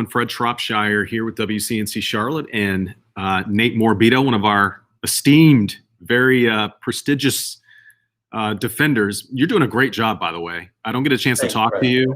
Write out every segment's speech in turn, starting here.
Fred Shropshire here with WCNC Charlotte, and Nate Morbido, one of our esteemed, very prestigious defenders. You're doing a great job, by the way. I don't get a chance to talk to you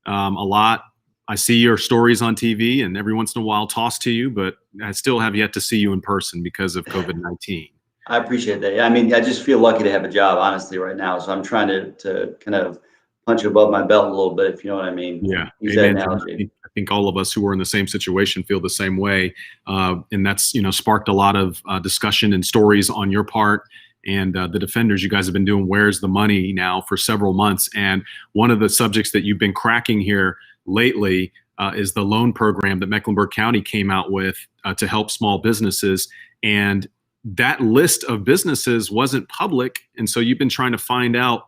a lot. I see your stories on TV and every once in a while toss to you, but I still have yet to see you in person because of COVID-19. I appreciate that. I mean, I just feel lucky to have a job, honestly, right now. So I'm trying to kind of punch above my belt a little bit, if you know what I mean. Yeah. Use that analogy. I think all of us who are in the same situation feel the same way. And that's, sparked a lot of discussion and stories on your part. And the defenders, you guys have been doing Where's the Money now for several months. And one of the subjects that you've been cracking here lately is the loan program that Mecklenburg County came out with to help small businesses. And that list of businesses wasn't public. And so you've been trying to find out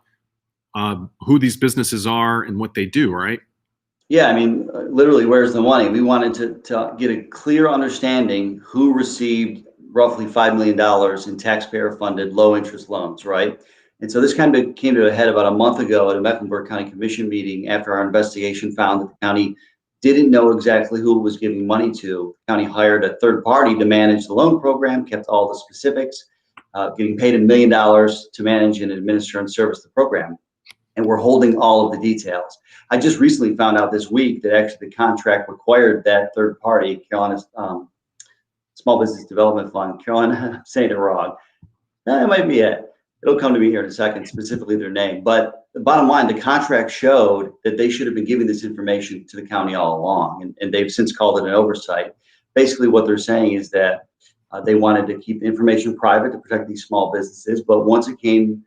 who these businesses are and what they do, right? Yeah, I mean, literally, where's the money? We wanted to get a clear understanding who received roughly $5 million in taxpayer-funded low-interest loans, right? And so this kind of came to a head about a month ago at a Mecklenburg County Commission meeting after our investigation found that the county didn't know exactly who it was giving money to. The county hired a third party to manage the loan program, kept all the specifics, getting paid $1 million to manage and administer and service the program. And we're holding all of the details. I just recently found out this week that actually the contract required that third party, Carolina's Small Business Development Fund, Carolina, I'm saying it wrong. That might be it. It'll come to me here in a second, specifically their name. But the bottom line, the contract showed that they should have been giving this information to the county all along. And they've since called it an oversight. Basically what they're saying is that they wanted to keep information private to protect these small businesses. But once it came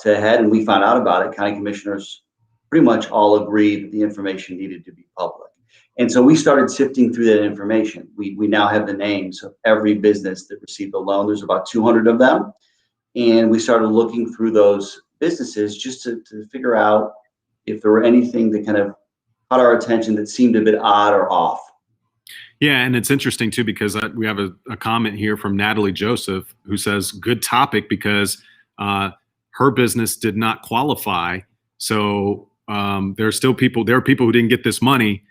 to a head and we found out about it, county commissioners pretty much all agreed that the information needed to be public. And so we started sifting through that information. We now have the names of every business that received a loan. There's about 200 of them. And we started looking through those businesses just to figure out if there were anything that kind of caught our attention that seemed a bit odd or off. Yeah, and it's interesting too, because we have a comment here from Natalie Joseph who says, good topic, because her business did not qualify. So there are people who didn't get this money.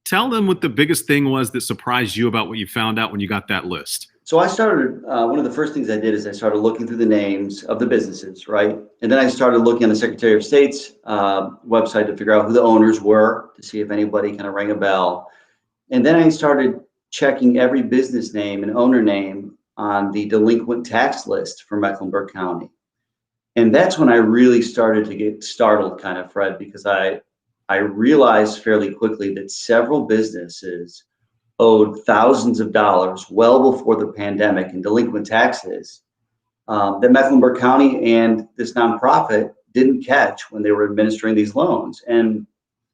Tell them what the biggest thing was that surprised you about what you found out when you got that list. So I started, one of the first things I did is I started looking through the names of the businesses, right? And then I started looking on the Secretary of State's website to figure out who the owners were, to see if anybody kind of rang a bell. And then I started checking every business name and owner name on the delinquent tax list for Mecklenburg County. And that's when I really started to get startled, kind of, Fred, because I realized fairly quickly that several businesses owed thousands of dollars well before the pandemic in delinquent taxes that Mecklenburg County and this nonprofit didn't catch when they were administering these loans. And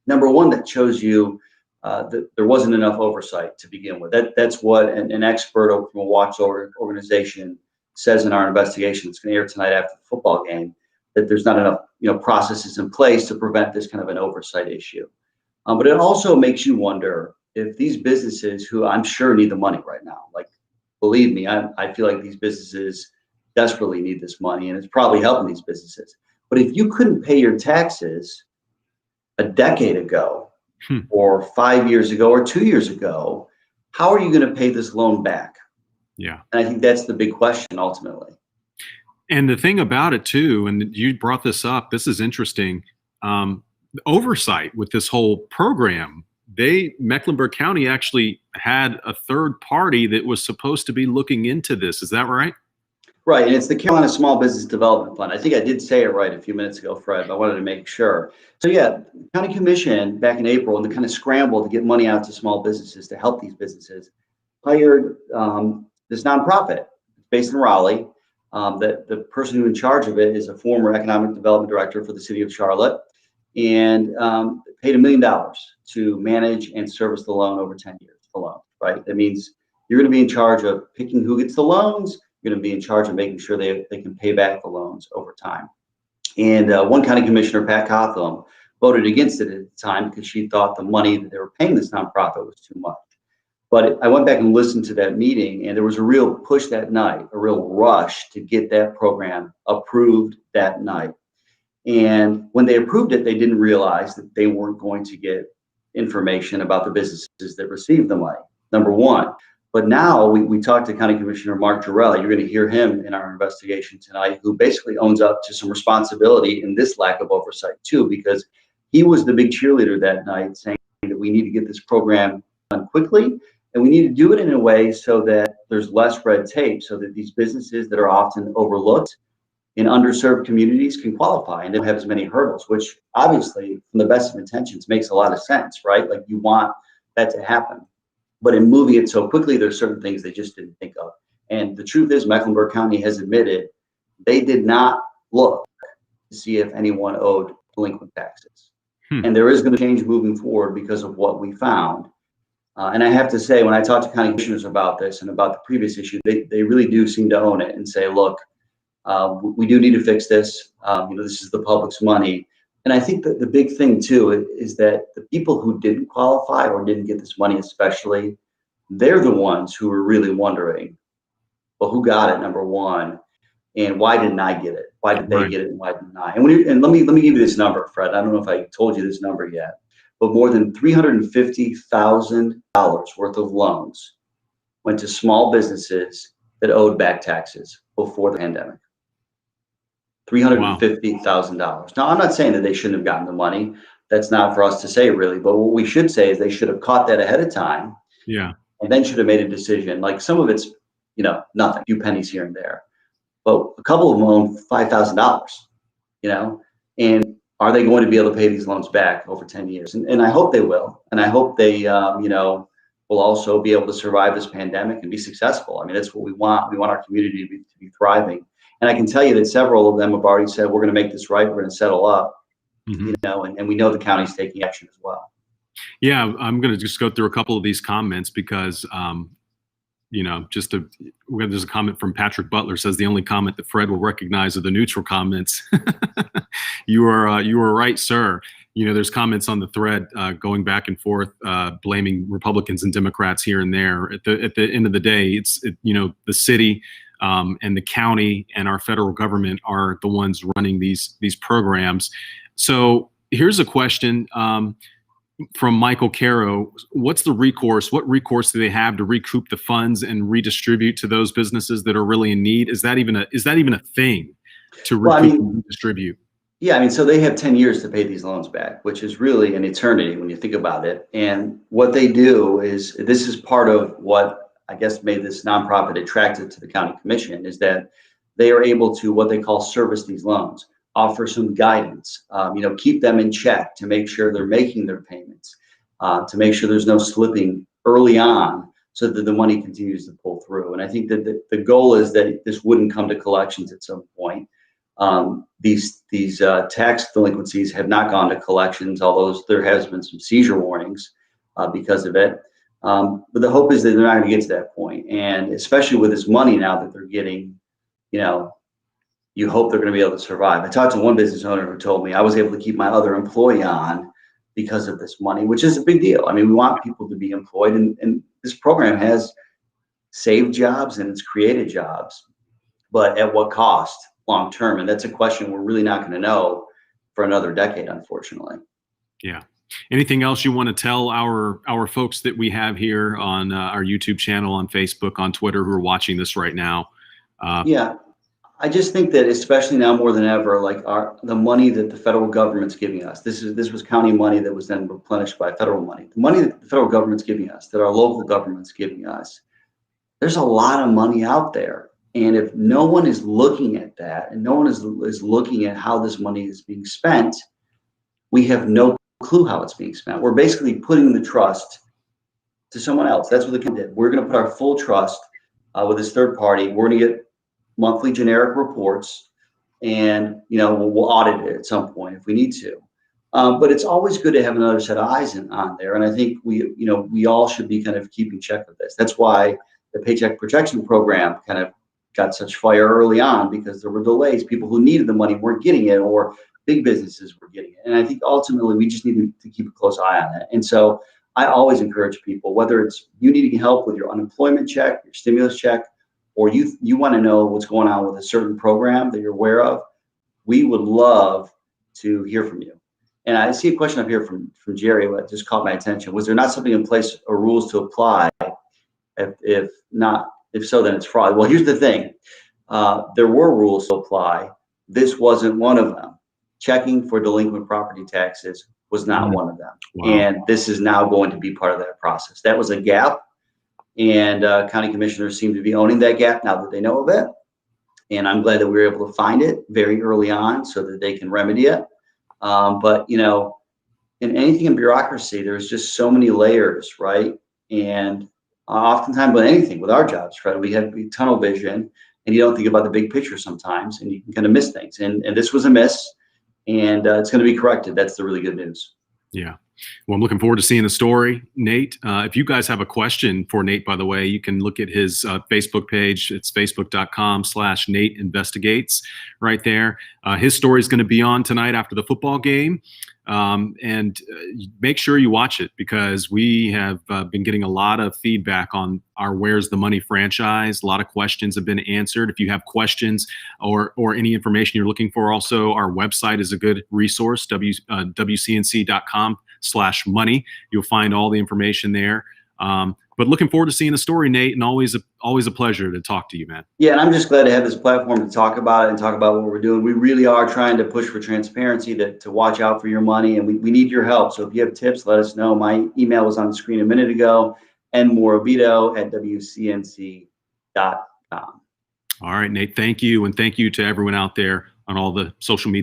number one, that shows you that there wasn't enough oversight to begin with. That's what an expert from a watchdog organization says in our investigation. It's going to air tonight after the football game, that there's not enough processes in place to prevent this kind of an oversight issue. But it also makes you wonder if these businesses, who I'm sure need the money right now, like, believe me, I feel like these businesses desperately need this money, and it's probably helping these businesses. But if you couldn't pay your taxes a decade ago, or 5 years ago, or 2 years ago, how are you going to pay this loan back? Yeah. And I think that's the big question ultimately. And the thing about it too, and you brought this up, this is interesting, oversight with this whole program. Mecklenburg County actually had a third party that was supposed to be looking into this. Is that right? Right, and it's the Carolina Small Business Development Fund. I think I did say it right a few minutes ago, Fred, but I wanted to make sure. So yeah, County Commission back in April, in the kind of scramble to get money out to small businesses to help these businesses, hired this nonprofit based in Raleigh. That the person who's in charge of it is a former economic development director for the city of Charlotte, and paid $1 million to manage and service the loan over 10 years, the loan, right? That means you're going to be in charge of picking who gets the loans. You're going to be in charge of making sure they can pay back the loans over time. And one county commissioner, Pat Cotham, voted against it at the time because she thought the money that they were paying this nonprofit was too much. But I went back and listened to that meeting, and there was a real push that night, a real rush to get that program approved that night. And when they approved it, they didn't realize that they weren't going to get information about the businesses that received the money, number one. But now we talked to County Commissioner Mark Jarrell. You're going to hear him in our investigation tonight, who basically owns up to some responsibility in this lack of oversight too, because he was the big cheerleader that night, saying that we need to get this program done quickly, and we need to do it in a way so that there's less red tape, so that these businesses that are often overlooked in underserved communities can qualify and don't have as many hurdles, which obviously, from the best of intentions, makes a lot of sense, right? Like, you want that to happen. But in moving it so quickly, there's certain things they just didn't think of. And the truth is, Mecklenburg County has admitted they did not look to see if anyone owed delinquent taxes. And there is going to change moving forward because of what we found. And I have to say, when I talk to county commissioners about this and about the previous issue, they really do seem to own it and say, look, we do need to fix this. This is the public's money. And I think that the big thing too is that the people who didn't qualify or didn't get this money, especially, they're the ones who are really wondering, well, who got it, number one, and why didn't I get it? Why did they get it and why didn't I? And let me give you this number, Fred. I don't know if I told you this number yet, but more than $350,000 worth of loans went to small businesses that owed back taxes before the pandemic. $350,000. Now, I'm not saying that they shouldn't have gotten the money. That's not for us to say, really. But what we should say is they should have caught that ahead of time. Yeah. And then should have made a decision. Like, some of it's, nothing, a few pennies here and there. But a couple of them own $5,000, and are they going to be able to pay these loans back over 10 years? And I hope they will. And I hope they, will also be able to survive this pandemic and be successful. I mean, that's what we want. We want our community to be thriving. And I can tell you that several of them have already said, we're going to make this right. We're going to settle up, and we know the county's taking action as well. Yeah, I'm going to just go through a couple of these comments because, there's a comment from Patrick Butler, says the only comment that Fred will recognize are the neutral comments. You are right, sir. There's comments on the thread going back and forth, blaming Republicans and Democrats here and there. At the end of the day, it's the city and the county and our federal government are the ones running these programs. So here's a question from Michael Caro. What's the recourse? What recourse do they have to recoup the funds and redistribute to those businesses that are really in need? Is that even a thing to recoup and redistribute? Yeah, so they have 10 years to pay these loans back, which is really an eternity when you think about it. And what they do is, this is part of what I guess made this nonprofit attractive to the county commission, is that they are able to, what they call, service these loans, offer some guidance, keep them in check to make sure they're making their payments, to make sure there's no slipping early on, so that the money continues to pull through. And I think that the goal is that this wouldn't come to collections at some point. These tax delinquencies have not gone to collections, although there has been some seizure warnings because of it. But the hope is that they're not going to get to that point. And especially with this money now that they're getting, you hope they're going to be able to survive. I talked to one business owner who told me, I was able to keep my other employee on because of this money, which is a big deal. I mean, we want people to be employed, and this program has saved jobs and it's created jobs, but at what cost long term? And that's a question we're really not going to know for another decade, unfortunately. Yeah. Anything else you want to tell our folks that we have here on our YouTube channel, on Facebook, on Twitter, who are watching this right now? Yeah, I just think that especially now more than ever, like the money that the federal government's giving us, this was county money that was then replenished by federal money. The money that the federal government's giving us, that our local government's giving us, there's a lot of money out there. And if no one is looking at that, and no one is looking at how this money is being spent, we have no clue how it's being spent. We're basically putting the trust to someone else. That's what the county did. We're going to put our full trust with this third party. We're going to get monthly generic reports, and we'll audit it at some point if we need to. But it's always good to have another set of eyes on there. And I think we all should be kind of keeping check of this. That's why the Paycheck Protection Program kind of got such fire early on, because there were delays. People who needed the money weren't getting it, or big businesses were getting it. And I think ultimately we just need to keep a close eye on it. And so I always encourage people, whether it's you needing help with your unemployment check, your stimulus check, or you want to know what's going on with a certain program that you're aware of, we would love to hear from you. And I see a question up here from Jerry that just caught my attention. Was there not something in place or rules to apply? If not, if so, then it's fraud. Well, here's the thing. There were rules to apply. This wasn't one of them. Checking for delinquent property taxes was not one of them. Wow. And this is now going to be part of that process. That was a gap, and county commissioners seem to be owning that gap now that they know of it. And I'm glad that we were able to find it very early on so that they can remedy it. But, you know, in anything in bureaucracy, there's just so many layers, right? And oftentimes with anything, with our jobs, right, we have tunnel vision, and you don't think about the big picture sometimes, and you can kind of miss things. And this was a miss, and it's going to be corrected. That's the really good news. Yeah. Well, I'm looking forward to seeing the story, Nate. If you guys have a question for Nate, by the way, you can look at his Facebook page. It's facebook.com/Nate Investigates right there. His story is going to be on tonight after the football game. And make sure you watch it, because we have been getting a lot of feedback on our Where's the Money franchise. A lot of questions have been answered. If you have questions or any information you're looking for, also our website is a good resource, WCNC.com/money. You'll find all the information there. But looking forward to seeing the story, Nate, and always a pleasure to talk to you, man. Yeah, and I'm just glad to have this platform to talk about it and talk about what we're doing. We really are trying to push for transparency, to watch out for your money, and we need your help. So if you have tips, let us know. My email was on the screen a minute ago, nmoravito@wcnc.com. All right, Nate, thank you. And thank you to everyone out there on all the social media